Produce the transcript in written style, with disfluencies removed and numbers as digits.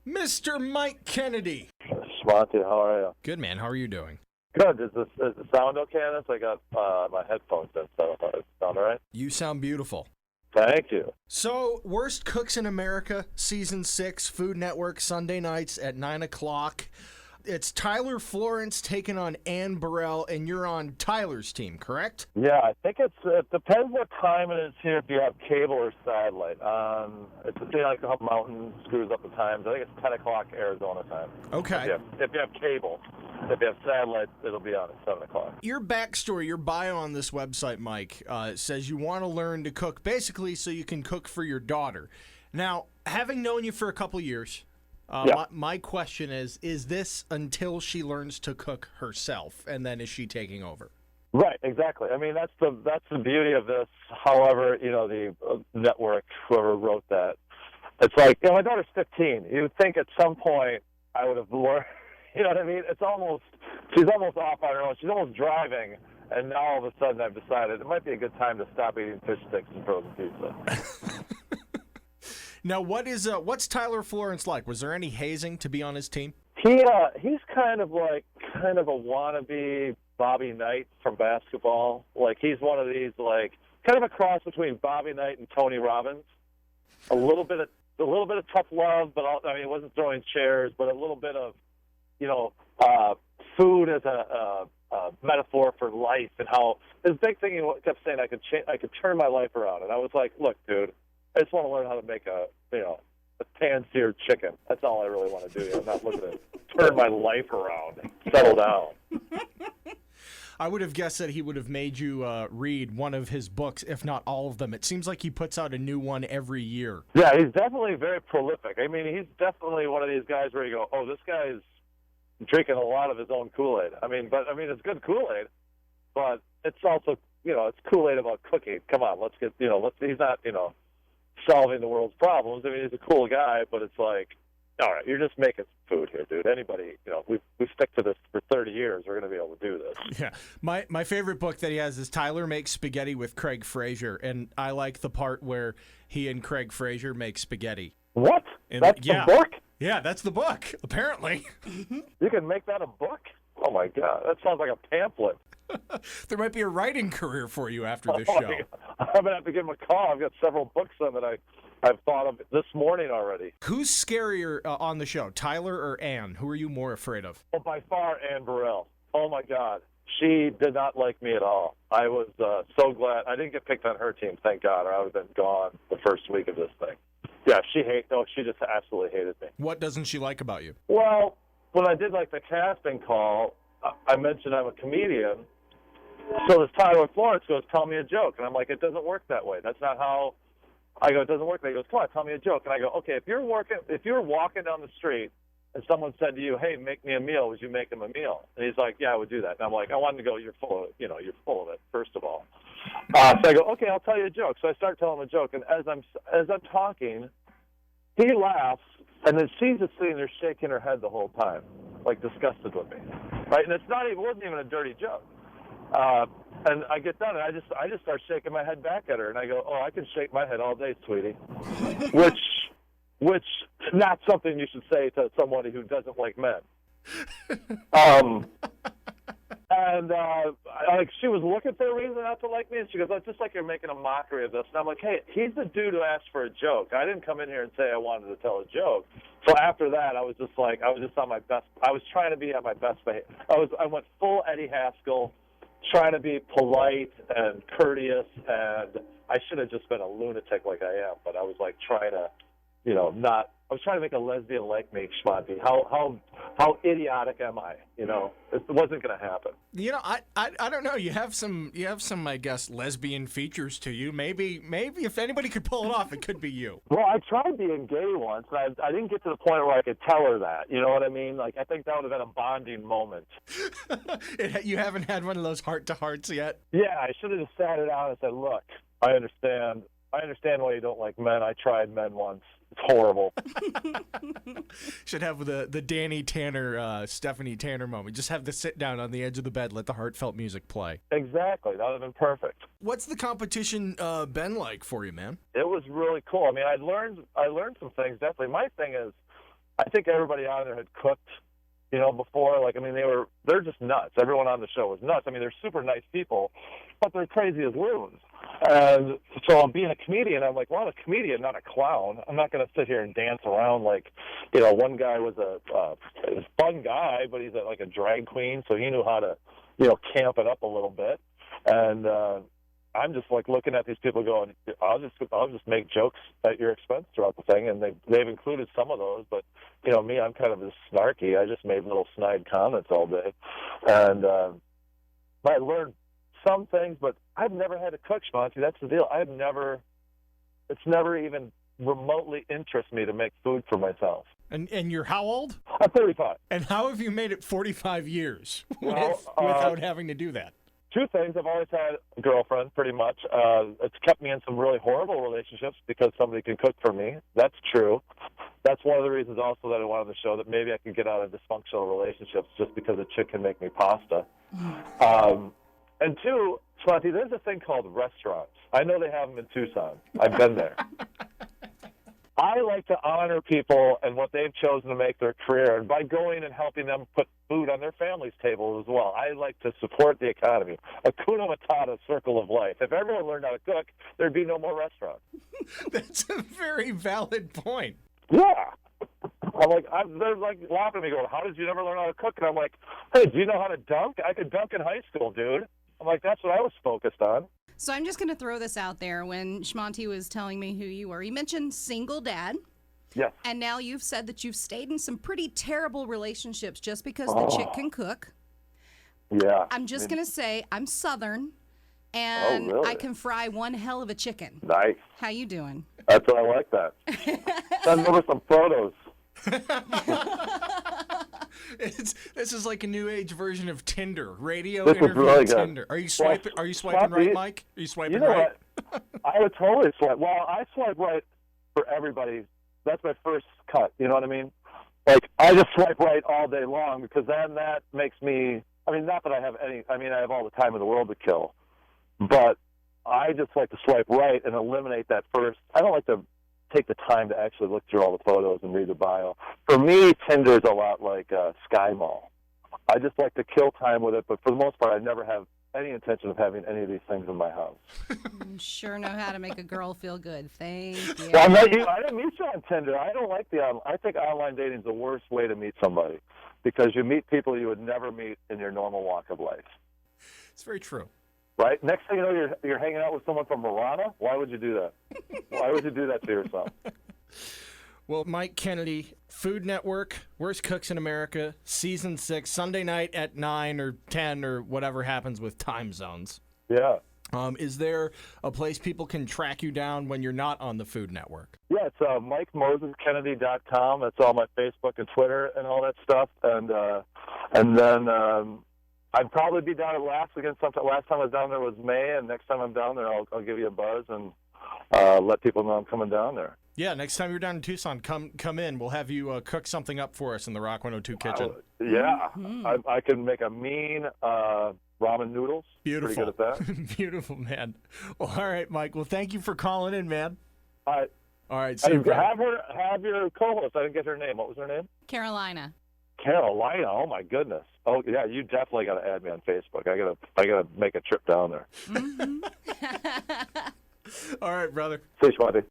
Mr. Mike Kennedy. Shmonty, how are you? Good, man. How are you doing? Good. Is the sound okay on this? I got my headphones in, so does it sound all right? You sound beautiful. Thank you. So, Worst Cooks in America, Season 6, Food Network, Sunday nights at 9 o'clock. It's Tyler Florence taking on Ann Burrell, and you're on Tyler's team, correct? Yeah, I think it depends what time it is here, if you have cable or satellite. It's a thing like the mountain screws up the times. I think it's 10 o'clock Arizona time. Okay. If you have cable. If you have satellite, it'll be on at 7 o'clock. Your backstory, your bio on this website, Mike, says you want to learn to cook basically so you can cook for your daughter. Now, having known you for a couple years, my question is this until she learns to cook herself, and then is she taking over? Right, exactly. I mean, that's the beauty of this. However, the network, whoever wrote that, it's like, my daughter's 15. You would think at some point I would have learned. You know what I mean? She's almost off on her own. She's almost driving, and now all of a sudden I've decided it might be a good time to stop eating fish sticks and frozen pizza. Now, what's Tyler Florence like? Was there any hazing to be on his team? He's kind of a wannabe Bobby Knight from basketball. Like, he's one of these, like, kind of a cross between Bobby Knight and Tony Robbins. A little bit of tough love, but it wasn't throwing chairs, but a little bit of food as a metaphor for life, and how his big thing, he kept saying, I could turn my life around. And I was like, look, dude, I just want to learn how to make a pan-seared chicken. That's all I really want to do. I'm not looking to turn my life around and settle down. I would have guessed that he would have made you read one of his books, if not all of them. It seems like he puts out a new one every year. Yeah, he's definitely very prolific. I mean, he's definitely one of these guys where you go, oh, this guy's drinking a lot of his own Kool-Aid. It's good Kool-Aid, but it's also, it's Kool-Aid about cooking. Come on, he's not, solving the world's problems. I mean, he's a cool guy, but it's like, all right, you're just making food here, dude. Anybody, we stick to this for 30 years, we're going to be able to do this. Yeah. My favorite book that he has is Tyler Makes Spaghetti with Craig Fraser, and I like the part where he and Craig Fraser make spaghetti. What? That's the book? Yeah, that's the book, apparently. You can make that a book? Oh, my God. That sounds like a pamphlet. There might be a writing career for you after this show. I'm going to have to give him a call. I've got several books on that I've thought of this morning already. Who's scarier on the show, Tyler or Ann? Who are you more afraid of? Oh, by far, Ann Burrell. Oh, my God. She did not like me at all. I was so glad. I didn't get picked on her team, thank God, or I would have been gone the first week of this thing. Yeah, she just absolutely hated me. What doesn't she like about you? Well, when I did the casting call, I mentioned I'm a comedian. So this Tyler Florence goes, tell me a joke. And I'm like, it doesn't work that way. That's not how. I go, it doesn't work that way. He goes, come on, tell me a joke. And I go, okay, if you were walking down the street and someone said to you, hey, make me a meal, would you make him a meal? And he's like, yeah, I would do that. And I'm like, I wanted to go, you're full of it, first of all. So I go, okay, I'll tell you a joke. So I start telling him a joke, and as I'm talking, he laughs, and then she's just sitting there shaking her head the whole time, like disgusted with me, right? And it wasn't even a dirty joke. And I get done, and I just start shaking my head back at her, and I go, oh, I can shake my head all day, sweetie, which not something you should say to somebody who doesn't like men. She was looking for a reason not to like me, and she goes, oh, it's just like you're making a mockery of this. And I'm like, hey, he's the dude who asked for a joke. I didn't come in here and say I wanted to tell a joke. So after that, I was just on my best. I was trying to be at my best behavior. I went full Eddie Haskell, trying to be polite and courteous, and I should have just been a lunatic like I am, but I was trying to, I was trying to make a lesbian like me, Shmonty. How idiotic am I? It wasn't going to happen. I don't know. You have some, I guess, lesbian features to you. Maybe if anybody could pull it off, it could be you. Well, I tried being gay once, and I didn't get to the point where I could tell her that. You know what I mean? I think that would have been a bonding moment. You haven't had one of those heart-to-hearts yet? Yeah, I should have just sat her down and said, look, I understand why you don't like men. I tried men once. It's horrible. Should have the Danny Tanner, Stephanie Tanner moment. Just have the sit down on the edge of the bed, let the heartfelt music play. Exactly. That would have been perfect. What's the competition been like for you, man? It was really cool. I mean, I learned some things, definitely. My thing is, I think everybody on there had cooked, before. Like, I mean, they're just nuts. Everyone on the show was nuts. I mean, they're super nice people, but they're crazy as loons. And so I'm being a comedian. I'm like, well, I'm a comedian, not a clown. I'm not going to sit here and dance around like, one guy was a fun guy, but he's like a drag queen, so he knew how to, camp it up a little bit. And I'm just like looking at these people going, I'll just make jokes at your expense throughout the thing, and they've included some of those, but me, I'm kind of just snarky. I just made little snide comments all day, and I learned some things, but I've never had to cook, Shmonty. That's the deal. It's never even remotely interested me to make food for myself. And you're how old? I'm 35. And how have you made it 45 years Well, without having to do that? Two things. I've always had a girlfriend, pretty much. It's kept me in some really horrible relationships because somebody can cook for me. That's true. That's one of the reasons also that I wanted the show, that maybe I could get out of dysfunctional relationships just because a chick can make me pasta. And two, Shmonty, there's a thing called restaurants. I know they have them in Tucson. I've been there. I like to honor people and what they've chosen to make their career, and by going and helping them put food on their family's table as well. I like to support the economy. Hakuna Matata, circle of life. If everyone learned how to cook, there'd be no more restaurants. That's a very valid point. Yeah. They're like laughing at me going, how did you never learn how to cook? And I'm like, hey, do you know how to dunk? I could dunk in high school, dude. I'm like, that's what I was focused on. So I'm just going to throw this out there. When Shmonty was telling me who you were, you mentioned single dad. Yes. And now you've said that you've stayed in some pretty terrible relationships just because the chick can cook. Yeah. I'm just going to say I'm Southern, and really? I can fry one hell of a chicken. Nice. How you doing? That's what I like that. Send over some photos. This is like a new age version of Tinder. Radio This is interview really good. Tinder. Are you swiping? Are you swiping Shmonty, right, Mike? Are you swiping You know right? what? I would totally swipe. Well, I swipe right for everybody. That's my first cut. You know what I mean? Like, I just swipe right all day long because then that makes me. I mean, not that I have any. I mean, I have all the time in the world to kill, but I just like to swipe right and eliminate that first. I don't like to take the time to actually look through all the photos and read the bio. For me, Tinder is a lot like Sky Mall. I just like to kill time with it, but for the most part, I never have any intention of having any of these things in my house. You sure know how to make a girl feel good. Thank you. Well, I didn't meet you on Tinder. I don't like I think online dating is the worst way to meet somebody because you meet people you would never meet in your normal walk of life. It's very true. Right? Next thing you know, you're hanging out with someone from Marana. Why would you do that? Why would you do that to yourself? Well, Mike Kennedy, Food Network, Worst Cooks in America, Season 6, Sunday night at 9 or 10 or whatever happens with time zones. Yeah. Is there a place people can track you down when you're not on the Food Network? Yeah, it's MikeMosesKennedy.com. That's all my Facebook and Twitter and all that stuff. And then I'd probably be down at Laughs again sometime. Last time I was down there was May, and next time I'm down there, I'll give you a buzz and let people know I'm coming down there. Yeah, next time you're down in Tucson, come in. We'll have you cook something up for us in the Rock 102 kitchen. Yeah, I can make a mean ramen noodles. Beautiful. Pretty good at that. Beautiful, man. Well, all right, Mike. Well, thank you for calling in, man. All right. Have your co-host. I didn't get her name. What was her name? Carolina. Carolina. Oh my goodness. Oh yeah, you definitely got to add me on Facebook. I gotta make a trip down there. All right, brother. See you, Shmonty.